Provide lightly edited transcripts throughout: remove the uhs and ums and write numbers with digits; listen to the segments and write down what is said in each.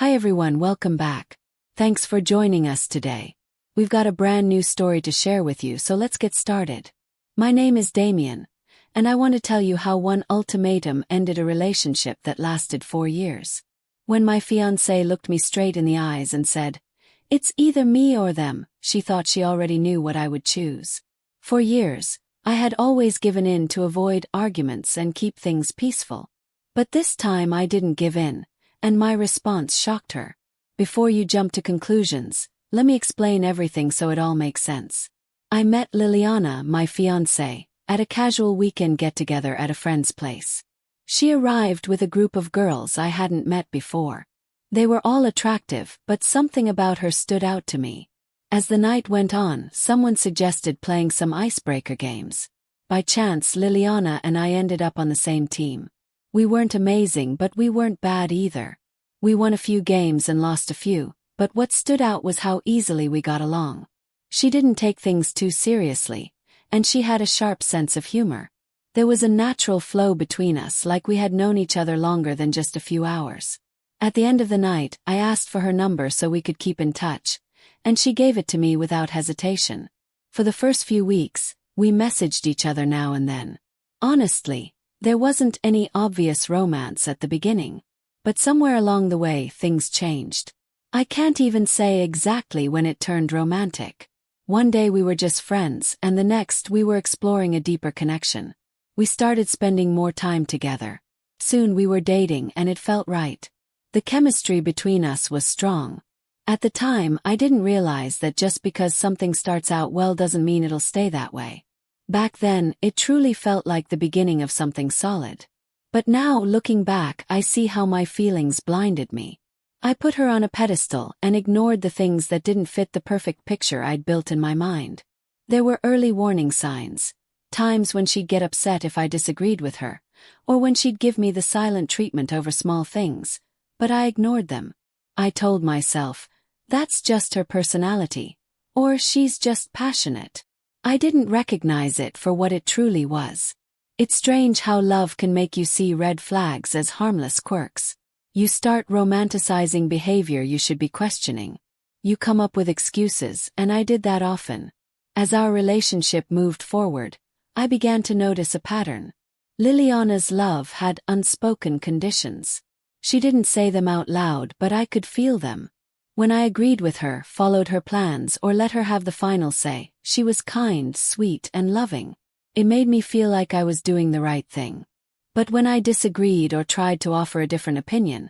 Hi everyone, welcome back. Thanks for joining us today. We've got a brand new story to share with you, so let's get started. My name is Damien, and I want to tell you how one ultimatum ended a relationship that lasted 4 years. When my fiancée looked me straight in the eyes and said, "It's either me or them," she thought she already knew what I would choose. For years, I had always given in to avoid arguments and keep things peaceful. But this time I didn't give in, and my response shocked her. Before you jump to conclusions, let me explain everything so it all makes sense. I met Liliana, my fiancée, at a casual weekend get-together at a friend's place. She arrived with a group of girls I hadn't met before. They were all attractive, but something about her stood out to me. As the night went on, someone suggested playing some icebreaker games. By chance, Liliana and I ended up on the same team. We weren't amazing, but we weren't bad either. We won a few games and lost a few, but what stood out was how easily we got along. She didn't take things too seriously, and she had a sharp sense of humor. There was a natural flow between us, like we had known each other longer than just a few hours. At the end of the night, I asked for her number so we could keep in touch, and she gave it to me without hesitation. For the first few weeks, we messaged each other now and then. Honestly, there wasn't any obvious romance at the beginning, but somewhere along the way things changed. I can't even say exactly when it turned romantic. One day we were just friends, and the next we were exploring a deeper connection. We started spending more time together. Soon we were dating, and it felt right. The chemistry between us was strong. At the time, I didn't realize that just because something starts out well doesn't mean it'll stay that way. Back then, it truly felt like the beginning of something solid. But now, looking back, I see how my feelings blinded me. I put her on a pedestal and ignored the things that didn't fit the perfect picture I'd built in my mind. There were early warning signs, times when she'd get upset if I disagreed with her, or when she'd give me the silent treatment over small things, but I ignored them. I told myself, that's just her personality, or she's just passionate. I didn't recognize it for what it truly was. It's strange how love can make you see red flags as harmless quirks. You start romanticizing behavior you should be questioning. You come up with excuses, and I did that often. As our relationship moved forward, I began to notice a pattern. Liliana's love had unspoken conditions. She didn't say them out loud, but I could feel them. When I agreed with her, followed her plans, or let her have the final say, she was kind, sweet, and loving. It made me feel like I was doing the right thing. But when I disagreed or tried to offer a different opinion,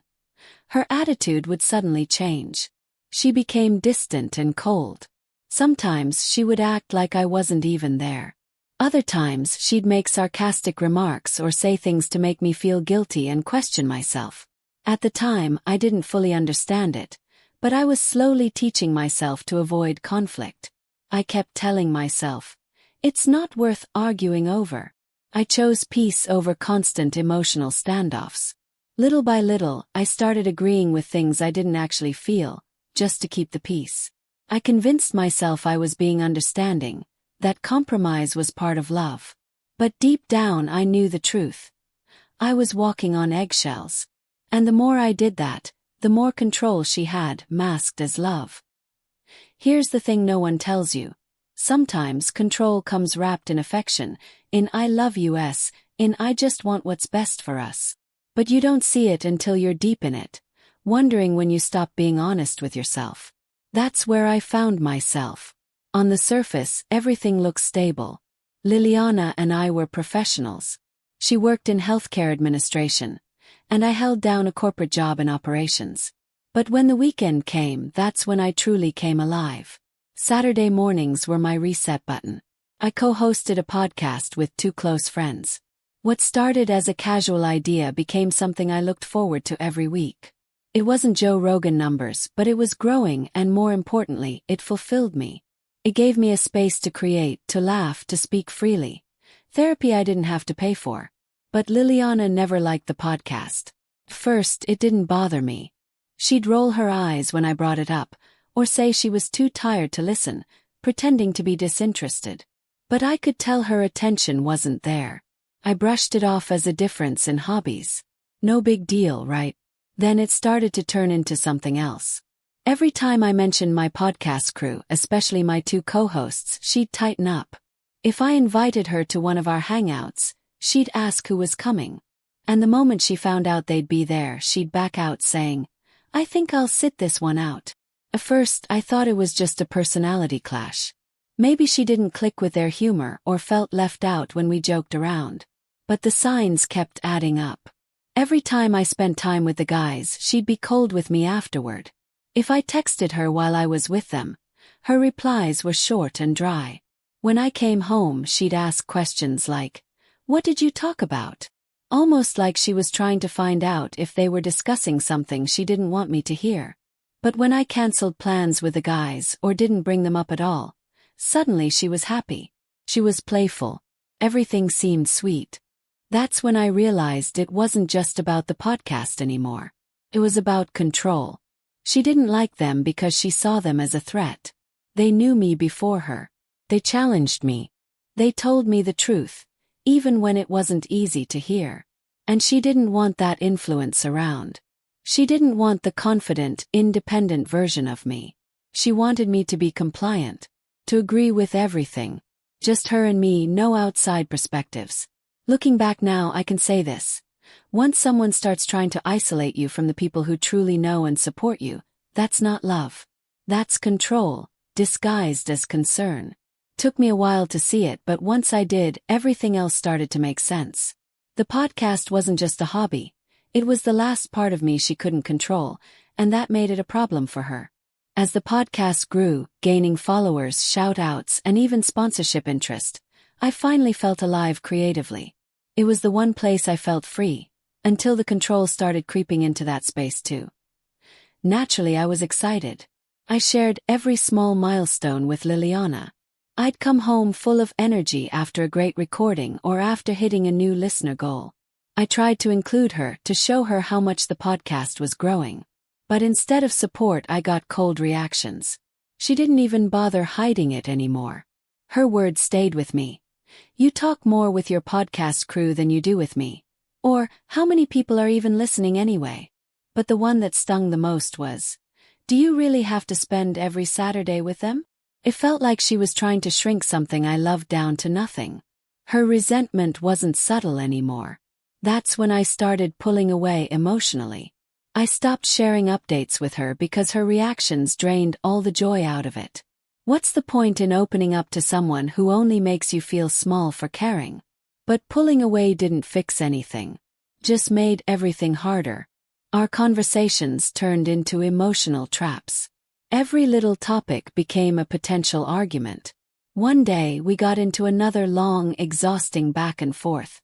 her attitude would suddenly change. She became distant and cold. Sometimes she would act like I wasn't even there. Other times she'd make sarcastic remarks or say things to make me feel guilty and question myself. At the time, I didn't fully understand it, but I was slowly teaching myself to avoid conflict. I kept telling myself, it's not worth arguing over. I chose peace over constant emotional standoffs. Little by little, I started agreeing with things I didn't actually feel, just to keep the peace. I convinced myself I was being understanding, that compromise was part of love. But deep down I knew the truth. I was walking on eggshells. And the more I did that, the more control she had, masked as love. Here's the thing no one tells you. Sometimes control comes wrapped in affection, in "I love you," in "I just want what's best for us." But you don't see it until you're deep in it, wondering when you stop being honest with yourself. That's where I found myself. On the surface, everything looked stable. Liliana and I were professionals. She worked in healthcare administration, and I held down a corporate job in operations. But when the weekend came, that's when I truly came alive. Saturday mornings were my reset button. I co-hosted a podcast with 2 close friends. What started as a casual idea became something I looked forward to every week. It wasn't Joe Rogan numbers, but it was growing, and more importantly, it fulfilled me. It gave me a space to create, to laugh, to speak freely. Therapy I didn't have to pay for. But Liliana never liked the podcast. First, it didn't bother me. She'd roll her eyes when I brought it up, or say she was too tired to listen, pretending to be disinterested. But I could tell her attention wasn't there. I brushed it off as a difference in hobbies. No big deal, right? Then it started to turn into something else. Every time I mentioned my podcast crew, especially my two co-hosts, she'd tighten up. If I invited her to one of our hangouts, she'd ask who was coming. And the moment she found out they'd be there, she'd back out saying, "I think I'll sit this one out." At first, I thought it was just a personality clash. Maybe she didn't click with their humor or felt left out when we joked around. But the signs kept adding up. Every time I spent time with the guys, she'd be cold with me afterward. If I texted her while I was with them, her replies were short and dry. When I came home, she'd ask questions like, "What did you talk about?" Almost like she was trying to find out if they were discussing something she didn't want me to hear. But when I canceled plans with the guys or didn't bring them up at all, suddenly she was happy. She was playful. Everything seemed sweet. That's when I realized it wasn't just about the podcast anymore. It was about control. She didn't like them because she saw them as a threat. They knew me before her. They challenged me. They told me the truth, even when it wasn't easy to hear. And she didn't want that influence around. She didn't want the confident, independent version of me. She wanted me to be compliant, to agree with everything. Just her and me, no outside perspectives. Looking back now, I can say this. Once someone starts trying to isolate you from the people who truly know and support you, that's not love. That's control, disguised as concern. Took me a while to see it, but once I did, everything else started to make sense. The podcast wasn't just a hobby. It was the last part of me she couldn't control, and that made it a problem for her. As the podcast grew, gaining followers, shout-outs, and even sponsorship interest, I finally felt alive creatively. It was the one place I felt free, until the control started creeping into that space too. Naturally, I was excited. I shared every small milestone with Liliana. I'd come home full of energy after a great recording or after hitting a new listener goal. I tried to include her to show her how much the podcast was growing. But instead of support, I got cold reactions. She didn't even bother hiding it anymore. Her words stayed with me. "You talk more with your podcast crew than you do with me." Or, "How many people are even listening anyway?" But the one that stung the most was, "Do you really have to spend every Saturday with them?" It felt like she was trying to shrink something I loved down to nothing. Her resentment wasn't subtle anymore. That's when I started pulling away emotionally. I stopped sharing updates with her because her reactions drained all the joy out of it. What's the point in opening up to someone who only makes you feel small for caring? But pulling away didn't fix anything. Just made everything harder. Our conversations turned into emotional traps. Every little topic became a potential argument. One day we got into another long, exhausting back and forth.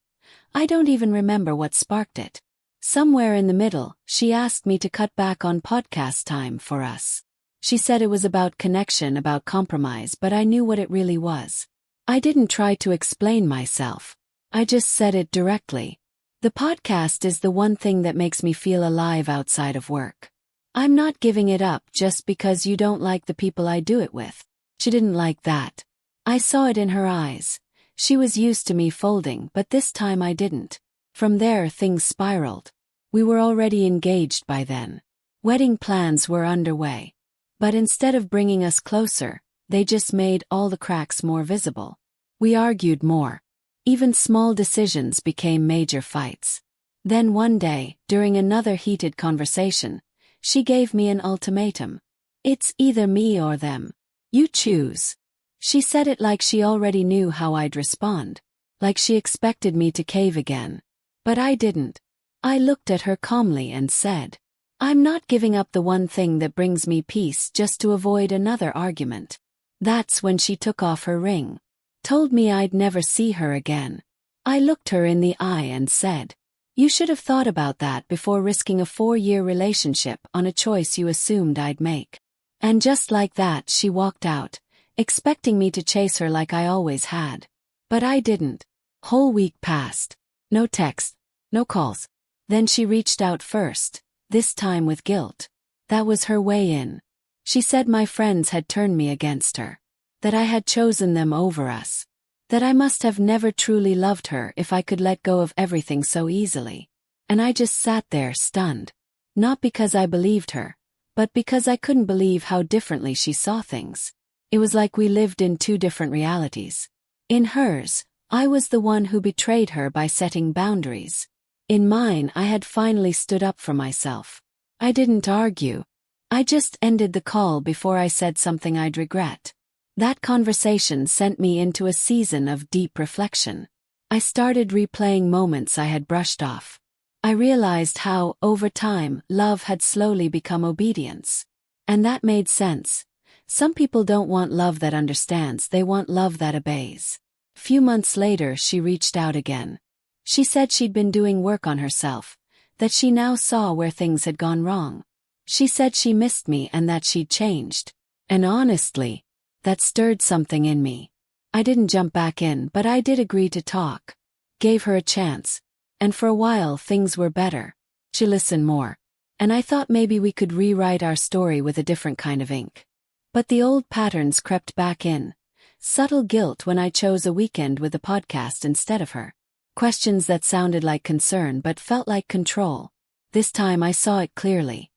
I don't even remember what sparked it. Somewhere in the middle, she asked me to cut back on podcast time for us. She said it was about connection, about compromise, but I knew what it really was. I didn't try to explain myself. I just said it directly. The podcast is the one thing that makes me feel alive outside of work. I'm not giving it up just because you don't like the people I do it with. She didn't like that. I saw it in her eyes. She was used to me folding, but this time I didn't. From there, things spiraled. We were already engaged by then. Wedding plans were underway. But instead of bringing us closer, they just made all the cracks more visible. We argued more. Even small decisions became major fights. Then one day, during another heated conversation, she gave me an ultimatum. "It's either me or them. You choose." She said it like she already knew how I'd respond. Like she expected me to cave again. But I didn't. I looked at her calmly and said, "I'm not giving up the one thing that brings me peace just to avoid another argument." That's when she took off her ring. Told me I'd never see her again. I looked her in the eye and said, "You should have thought about that before risking a 4-year relationship on a choice you assumed I'd make." And just like that, she walked out, expecting me to chase her like I always had. But I didn't. Whole week passed. No text, no calls. Then she reached out first, this time with guilt. That was her way in. She said my friends had turned me against her. That I had chosen them over us. That I must have never truly loved her if I could let go of everything so easily. And I just sat there stunned. Not because I believed her, but because I couldn't believe how differently she saw things. It was like we lived in two different realities. In hers, I was the one who betrayed her by setting boundaries. In mine, I had finally stood up for myself. I didn't argue. I just ended the call before I said something I'd regret. That conversation sent me into a season of deep reflection. I started replaying moments I had brushed off. I realized how, over time, love had slowly become obedience. And that made sense. Some people don't want love that understands, they want love that obeys. Few months later, she reached out again. She said she'd been doing work on herself, that she now saw where things had gone wrong. She said she missed me and that she'd changed. And honestly, that stirred something in me. I didn't jump back in, but I did agree to talk. Gave her a chance. And for a while things were better. She listened more. And I thought maybe we could rewrite our story with a different kind of ink. But the old patterns crept back in. Subtle guilt when I chose a weekend with a podcast instead of her. Questions that sounded like concern but felt like control. This time I saw it clearly.